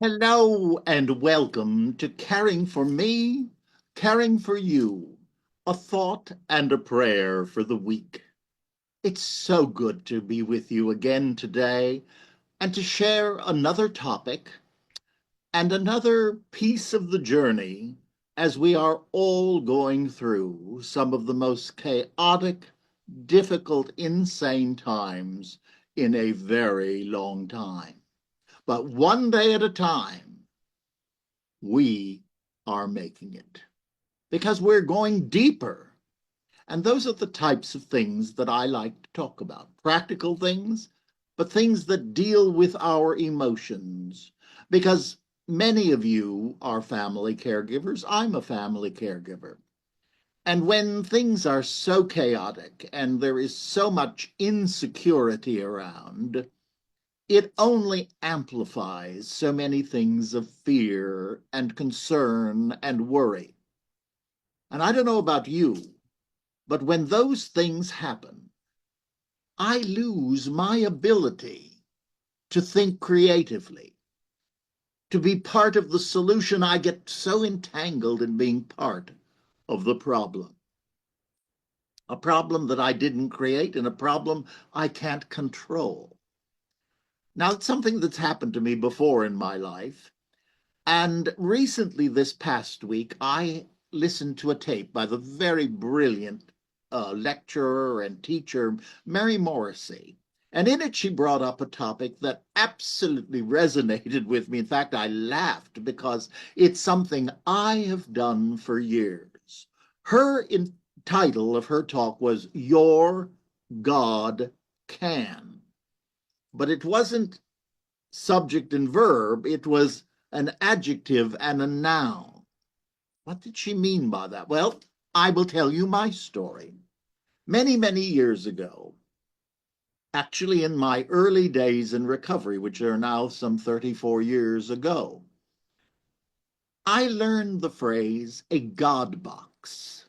Hello and welcome to Caring for Me, Caring for You, a thought and a prayer for the week. It's so good to be with you again today and to share another topic and another piece of the journey as we are all going through some of the most chaotic, difficult, insane times in a very long time. But one day at a time, we are making it because we're going deeper. And those are the types of things that I like to talk about. Practical things, but things that deal with our emotions. Because many of you are family caregivers. I'm a family caregiver. And when things are so chaotic and there is so much insecurity around, it only amplifies so many things of fear and concern and worry. And I don't know about you, but when those things happen, I lose my ability to think creatively, to be part of the solution. I get so entangled in being part of the problem, a problem that I didn't create and a problem I can't control. Now, it's something that's happened to me before in my life. And recently, this past week, I listened to a tape by the very brilliant lecturer and teacher, Mary Morrissey. And in it, she brought up a topic that absolutely resonated with me. In fact, I laughed because it's something I have done for years. Title of her talk was Your God Can. But it wasn't subject and verb, it was an adjective and a noun. What did she mean by that? Well, I will tell you my story. Many, many years ago, actually in my early days in recovery, which are now some 34 years ago, I learned the phrase a God box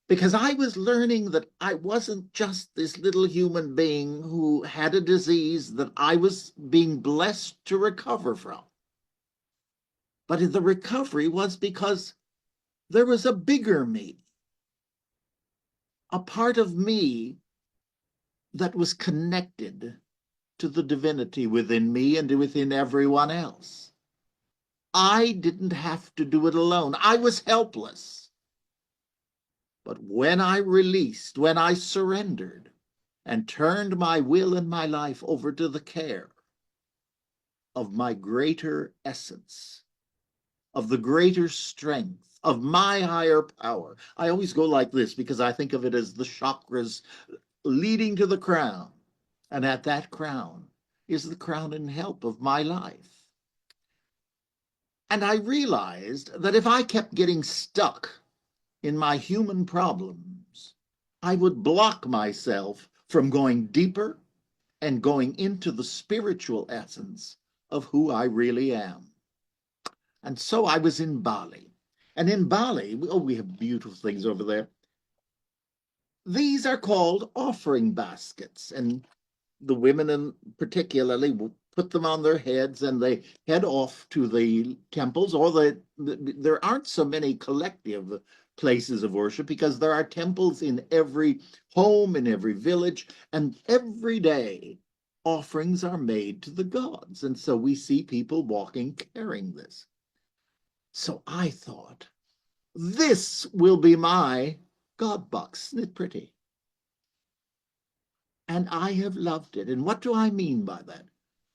because I was learning that I wasn't just this little human being who had a disease that I was being blessed to recover from. But the recovery was because there was a bigger me, a part of me that was connected to the divinity within me and within everyone else. I didn't have to do it alone. I was helpless. But when I released, when I surrendered and turned my will and my life over to the care of my greater essence, of the greater strength, of my higher power. I always go like this because I think of it as the chakras leading to the crown. And at that crown is the crown and help of my life. And I realized that if I kept getting stuck in my human problems, I would block myself from going deeper and going into the spiritual essence of who I really am. And so I was in Bali. And in Bali, we have beautiful things over there. These are called offering baskets. And the women in particularly will put them on their heads and they head off to the temples, or there aren't so many collective places of worship because there are temples in every home, in every village, and every day offerings are made to the gods. And so we see people walking carrying this. So I thought, this will be my God box. Isn't it pretty? And I have loved it. And what do I mean by that?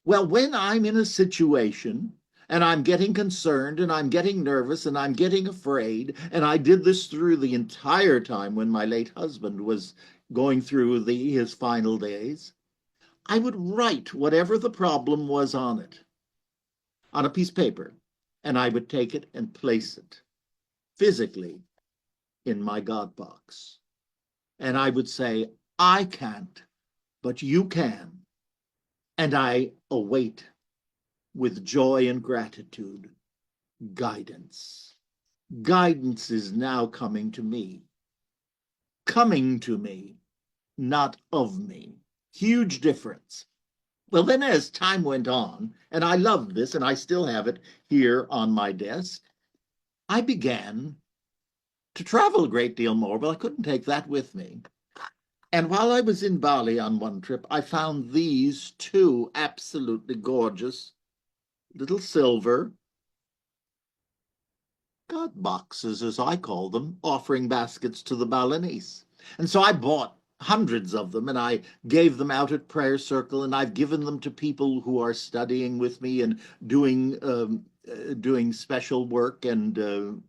Well, when I'm in a situation and I'm getting concerned and I'm getting nervous and I'm getting afraid, and I did this through the entire time when my late husband was going through his final days, I would write whatever the problem was on it, on a piece of paper, and I would take it and place it physically in my God box. And I would say, I can't, but you can. And I await with joy and gratitude guidance. Guidance is now coming to me, not of me. Huge difference. Well, then as time went on, and I loved this, and I still have it here on my desk, I began to travel a great deal more, but I couldn't take that with me. And while I was in Bali on one trip, I found these two absolutely gorgeous little silver God boxes, as I call them, offering baskets to the Balinese. And so I bought hundreds of them and I gave them out at prayer circle, and I've given them to people who are studying with me and doing special work and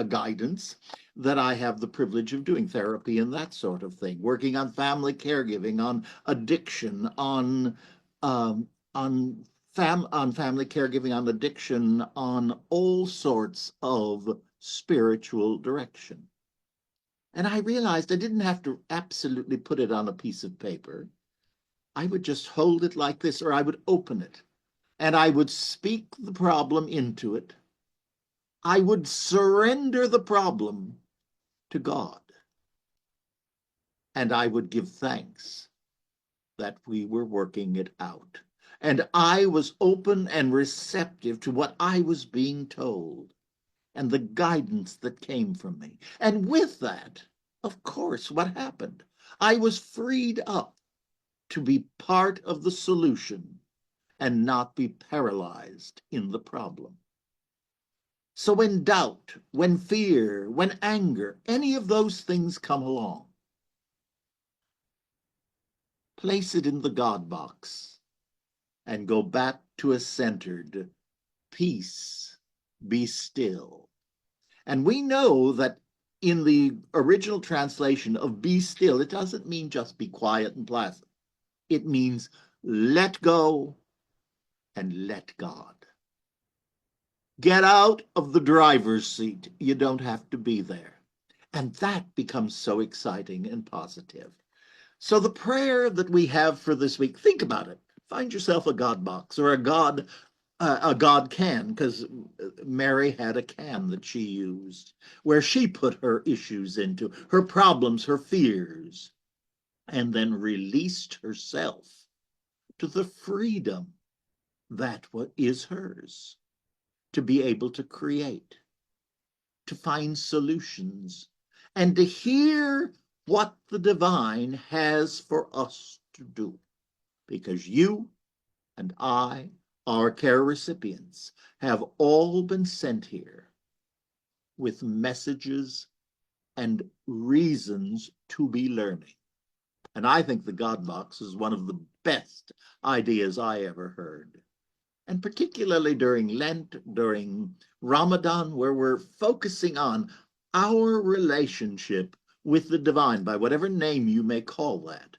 guidance that I have the privilege of doing, therapy and that sort of thing, working on family caregiving, on addiction, um, on on family caregiving, on addiction, on all sorts of spiritual direction. And I realized I didn't have to absolutely put it on a piece of paper. I would just hold it like this, or I would open it, and I would speak the problem into it. I would surrender the problem to God, and I would give thanks that we were working it out. And I was open and receptive to what I was being told and the guidance that came from me. And with that, of course, what happened? I was freed up to be part of the solution and not be paralyzed in the problem. So when doubt, when fear, when anger, any of those things come along, place it in the God box and go back to a centered peace, be still. And we know that in the original translation of be still, it doesn't mean just be quiet and placid. It means let go and let God. Get out of the driver's seat. You don't have to be there. And that becomes so exciting and positive. So the prayer that we have for this week, think about it. Find yourself a God box or a God can, because Mary had a can that she used where she put her issues into, her problems, her fears, and then released herself to the freedom that is hers, to be able to create, to find solutions, and to hear what the divine has for us to do. Because you and I, our care recipients, have all been sent here with messages and reasons to be learning. And I think the God Box is one of the best ideas I ever heard. And particularly during Lent, during Ramadan, where we're focusing on our relationship with the divine, by whatever name you may call that,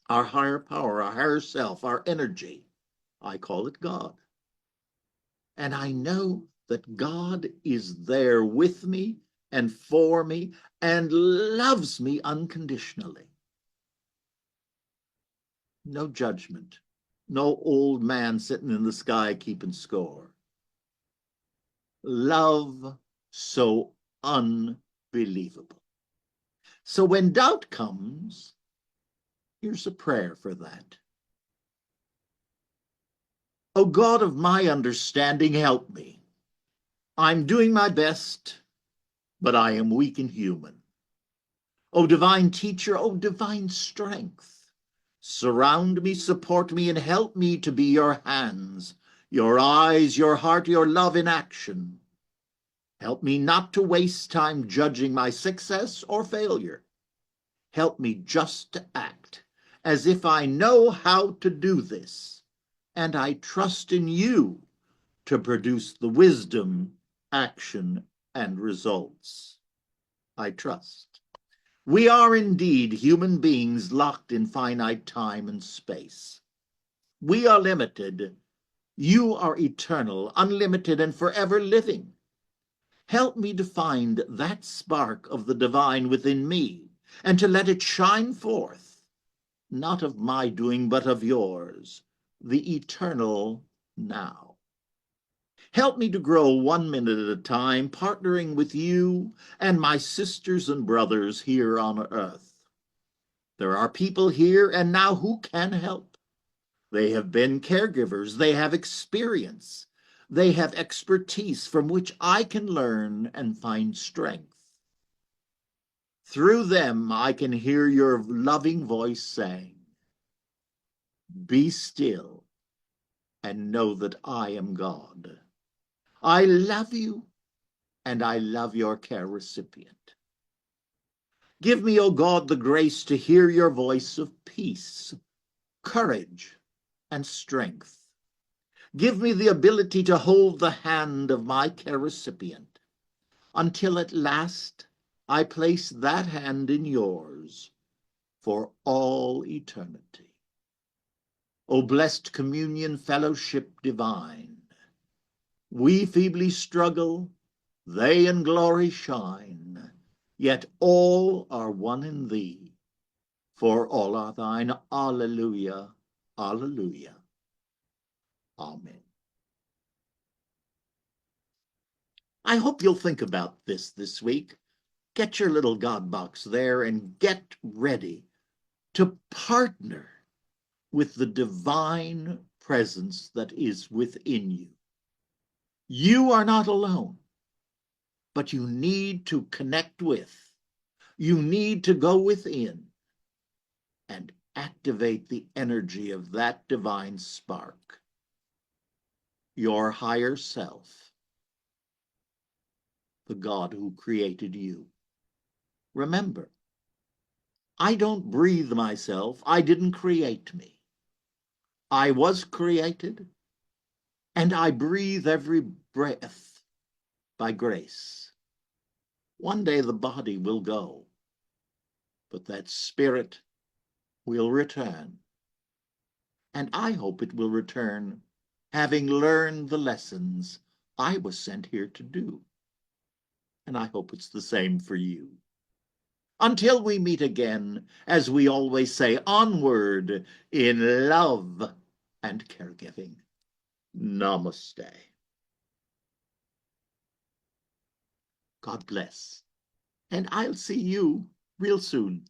our higher power, our higher self, our energy. I call it God. And I know that God is there with me and for me and loves me unconditionally. No judgment, no old man sitting in the sky keeping score. Love so unbelievable. So when doubt comes, here's a prayer for that. O God of my understanding, help me. I'm doing my best, but I am weak and human. O divine teacher, O divine strength, surround me, support me, and help me to be your hands, your eyes, your heart, your love in action. Help me not to waste time judging my success or failure. Help me just to act as if I know how to do this, and I trust in you to produce the wisdom, action, and results. I trust. We are indeed human beings locked in finite time and space. We are limited. You are eternal, unlimited, and forever living. Help me to find that spark of the divine within me and to let it shine forth, not of my doing, but of yours, the eternal now. Help me to grow 1 minute at a time, partnering with you and my sisters and brothers here on earth. There are people here and now who can help. They have been caregivers. They have experience. They have expertise from which I can learn and find strength. Through them, I can hear your loving voice saying, "Be still and know that I am God. I love you and I love your care recipient. Give me, O God, the grace to hear your voice of peace, courage, and strength. Give me the ability to hold the hand of my care recipient until at last I place that hand in yours for all eternity. O blessed communion fellowship divine, we feebly struggle, they in glory shine, yet all are one in thee, for all are thine. Alleluia, alleluia, amen. I hope you'll think about this week. Get your little God box there and get ready to partner with the divine presence that is within you. You are not alone, but you need to connect with, you need to go within and activate the energy of that divine spark, your higher self, the God who created you. Remember, I don't breathe myself. I didn't create me. I was created, and I breathe every breath by grace. One day the body will go, but that spirit will return. And I hope it will return having learned the lessons I was sent here to do. And I hope it's the same for you. Until we meet again, as we always say, onward in love and caregiving. Namaste. God bless. And I'll see you real soon.